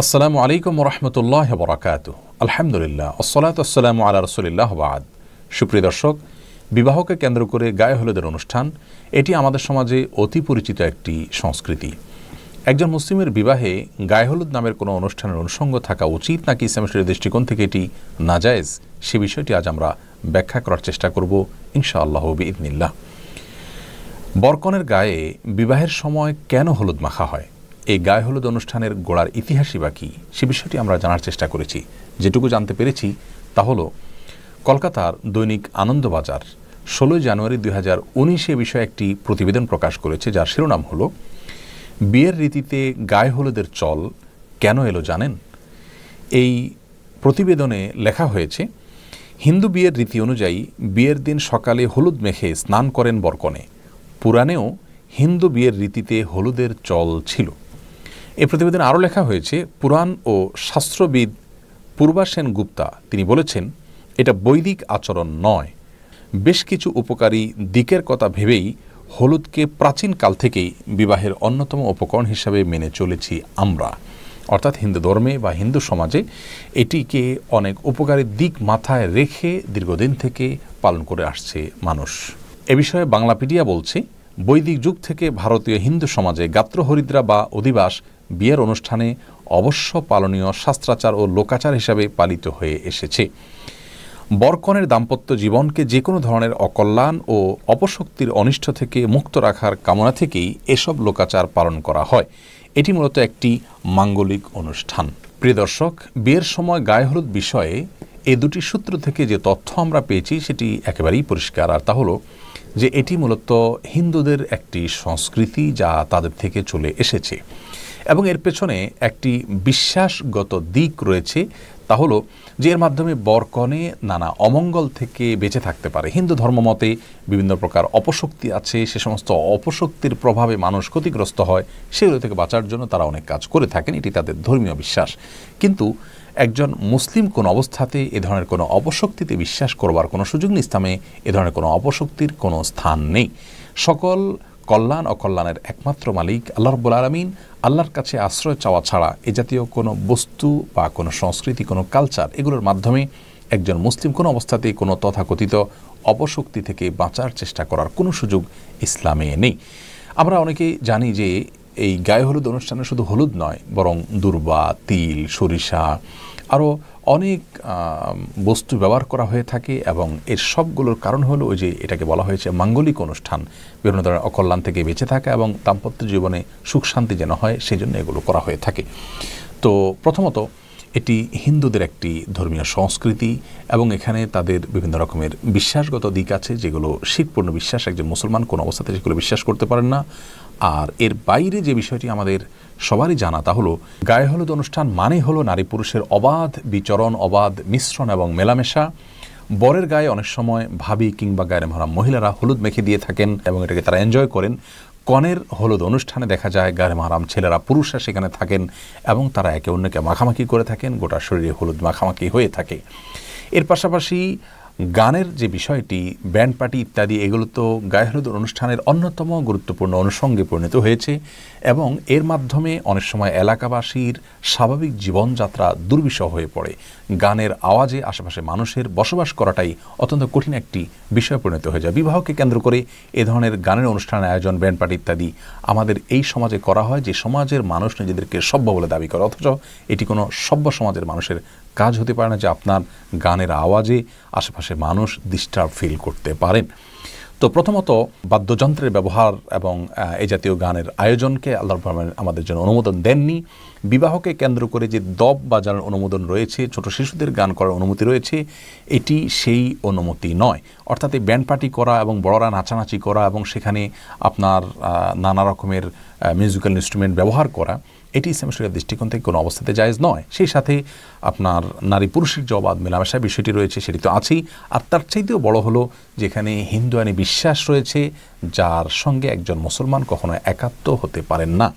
আসসালামু আলাইকুম ওরহমতুল্লাহ বরাকাতুহু। আলহামদুলিল্লাহ, আসসালাতু ওয়াসসালামু আলা রাসূলিল্লাহ বাদ। সুপ্রিয় দর্শক, বিবাহকে কেন্দ্র করে গায়ে হলুদের অনুষ্ঠান এটি আমাদের সমাজে অতি পরিচিত একটি সংস্কৃতি। একজন মুসলিমের বিবাহে গায়ে হলুদ নামের কোনো অনুষ্ঠানের অনুষঙ্গ থাকা উচিত নাকি ইসলামের দৃষ্টিকোণ থেকে এটি নাজায়েজ, সে বিষয়টি আজ আমরা ব্যাখ্যা করার চেষ্টা করব ইনশাআল্লাহ বিইذনিল্লাহ। বরকনের গায়ে বিবাহের সময় কেন হলুদ মাখা হয়, এই গায়ে হলুদ অনুষ্ঠানের গোড়ার ইতিহাসই বা কী, সে বিষয়টি আমরা জানার চেষ্টা করেছি। যেটুকু জানতে পেরেছি তা হলো কলকাতার দৈনিক আনন্দবাজার 16 জানুয়ারি 2019 বিষয়ে একটি প্রতিবেদন প্রকাশ করেছে, যার শিরোনাম হলো বিয়ের রীতিতে গায়ে হলুদের চল কেন এলো জানেন। এই প্রতিবেদনে লেখা হয়েছে, হিন্দু বিয়ের রীতি অনুযায়ী বিয়ের দিন সকালে হলুদ মেখে স্নান করেন বরকনে। পুরাণেও হিন্দু বিয়ের রীতিতে হলুদের চল ছিল। এই প্রতিবেদনে আরও লেখা হয়েছে, পুরাণ ও শাস্ত্রবিদ পূর্বা সেন গুপ্তা তিনি বলেছেন, এটা বৈদিক আচরণ নয়। বেশ কিছু উপকারী দিকের কথা ভেবেই হলুদকে প্রাচীনকাল থেকেই বিবাহের অন্যতম উপকরণ হিসাবে মেনে চলেছি আমরা। অর্থাৎ হিন্দু ধর্মে বা হিন্দু সমাজে এটিকে অনেক উপকারী দিক মাথায় রেখে দীর্ঘদিন থেকে পালন করে আসছে মানুষ। এ বিষয়ে বাংলাপিডিয়া বলছে, বৈদিক যুগ থেকে ভারতীয় হিন্দু সমাজে গাত্রহরিদ্রা বা অধিবাস বিয়ের অনুষ্ঠানে অবশ্য পালনীয় শাস্ত্রাচার ও লোকাচার হিসাবে পালিত হয়ে এসেছে। বরকনের দাম্পত্য জীবনকে যে কোনো ধরনের অকল্যাণ ও অপশক্তির অনিষ্ট থেকে মুক্ত রাখার কামনা থেকেই এসব লোকাচার পালন করা হয়। এটি মূলত একটি মাঙ্গলিক অনুষ্ঠান। প্রিয় দর্শক, বিয়ের সময় গায়ে হলুদ বিষয়ে এই দুটি সূত্র থেকে যে তথ্য আমরা পেয়েছি সেটি একেবারেই পরিষ্কার, আর তা হলো যে এটি মূলত হিন্দুদের একটি সংস্কৃতি যা তাদের থেকে চলে এসেছে এবং এর পেছনে একটি বিশ্বাসগত দিক রয়েছে, তা হলো যে এর মাধ্যমে বরকনে নানা অমঙ্গল থেকে বেঁচে থাকতে পারে। হিন্দু ধর্মমতে বিভিন্ন প্রকার অপশক্তি আছে, সে সমস্ত অপশক্তির প্রভাবে মানুষ ক্ষতিগ্রস্ত হয়, সেগুলো থেকে বাঁচার জন্য তারা অনেক কাজ করে থাকেন, এটি তাদের ধর্মীয় বিশ্বাস। কিন্তু একজন মুসলিম কোন অবস্থাতে এ ধরনের কোনো অপশক্তিতে বিশ্বাস করবার কোনো সুযোগ নেই। ইসলামে এ ধরনের কোনো অপশক্তির কোনো স্থান নেই। সকল কল্যাণ অকল্যাণের একমাত্র মালিক আল্লাহ রাব্বুল আলামিন। আল্লাহর কাছে আশ্রয় চাওয়া ছাড়া এ জাতীয় কোনো বস্তু বা কোনো সংস্কৃতি, কোনো কালচার, এগুলোর মাধ্যমে একজন মুসলিম কোনো অবস্থাতেই কোনো তথাকথিত অপশক্তি থেকে বাঁচার চেষ্টা করার কোনো সুযোগ ইসলামে নেই। আমরা অনেকেই জানি যে এই গায়ে হলুদ অনুষ্ঠানে শুধু হলুদ নয়, বরং দূর্বা, তিল, সরিষা, আরও অনেক বস্তু ব্যবহার করা হয়ে থাকে এবং এর সবগুলোর কারণ হলো ওই যে এটাকে বলা হয়েছে মাঙ্গলিক অনুষ্ঠান, বিভিন্ন ধরনের অকল্যাণ থেকে বেঁচে থাকা এবং দাম্পত্য জীবনে সুখ শান্তি যেন হয় সেই জন্য এগুলো করা হয়ে থাকে। তো প্রথমত এটি হিন্দুদের একটি ধর্মীয় সংস্কৃতি এবং এখানে তাদের বিভিন্ন রকমের বিশ্বাসগত দিক আছে যেগুলো শিরকপূর্ণ বিশ্বাস, একজন মুসলমান কোনো অবস্থাতে সেগুলো বিশ্বাস করতে পারেন না। আর এর বাইরে যে বিষয়টি আমাদের সবারই জানা, তা হলো গায়ে হলুদ অনুষ্ঠান মানে হলো নারী পুরুষের অবাধ বিচরণ, অবাধ মিশ্রণ এবং মেলামেশা। বরের গায়ে অনেক সময় ভাবি কিংবা গায়ে মহারাম মহিলারা হলুদ মেখে দিয়ে থাকেন এবং এটাকে তারা এনজয় করেন। কনের হলুদ অনুষ্ঠানে দেখা যায় গায়ে মহারাম ছেলেরা, পুরুষরা সেখানে থাকেন এবং তারা একে অন্যকে মাখামাখি করে থাকেন, গোটা শরীরে হলুদ মাখামাখি হয়ে থাকে। এর পাশাপাশি গানের যে বিষয়টি, ব্যান্ড পার্টি ইত্যাদি, এগুলো তো গায়ে হলুদ অনুষ্ঠানের অন্যতম গুরুত্বপূর্ণ অনুষঙ্গে পরিণত হয়েছে এবং এর মাধ্যমে অনেক সময় এলাকাবাসীর স্বাভাবিক জীবনযাত্রা দুর্বিষহ হয়ে পড়ে। গানের আওয়াজে আশেপাশে মানুষের বসবাস করাটাই অত্যন্ত কঠিন একটি বিষয় পরিণত হয়ে যায়। বিবাহকে কেন্দ্র করে এ ধরনের গানের অনুষ্ঠানের আয়োজন, ব্যান্ড পার্টি ইত্যাদি আমাদের এই সমাজে করা হয়, যে সমাজের মানুষ নিজেদেরকে সভ্য বলে দাবি করে, অথচ এটি কোনো সভ্য সমাজের মানুষের কাজ হতে পারে না যে আপনার গানের আওয়াজে আশেপাশের মানুষ ডিস্টার্ব ফিল করতে পারেন। তো প্রথমত বাদ্যযন্ত্রের ব্যবহার এবং এই জাতীয় গানের আয়োজনকে আল্লাহ আমাদের জন্য অনুমোদন দেননি। বিবাহকে কেন্দ্র করে যে দব বাজানোর অনুমোদন রয়েছে, ছোট শিশুদের গান করার অনুমতি রয়েছে, এটি সেই অনুমতি নয়। অর্থাৎ এই ব্যান্ড পার্টি করা এবং বড়রা নাচানাচি করা এবং সেখানে আপনার নানা রকমের মিউজিক্যাল ইনস্ট্রুমেন্ট ব্যবহার করা, এটি ইসলাম শরীয়তের দৃষ্টিকোণ থেকে কোনো অবস্থাতে জায়েজ নয়। সেই সাথে আপনার নারী পুরুষের যে অবাধ মেলামেশা বিষয়টি রয়েছে সেটি তো আছেই, আর তার চাইতেও বড় হলো যেখানে হিন্দু আইনি বিশ্বাস রয়েছে যার সঙ্গে একজন মুসলমান কখনো একাত্ম হতে পারেন না।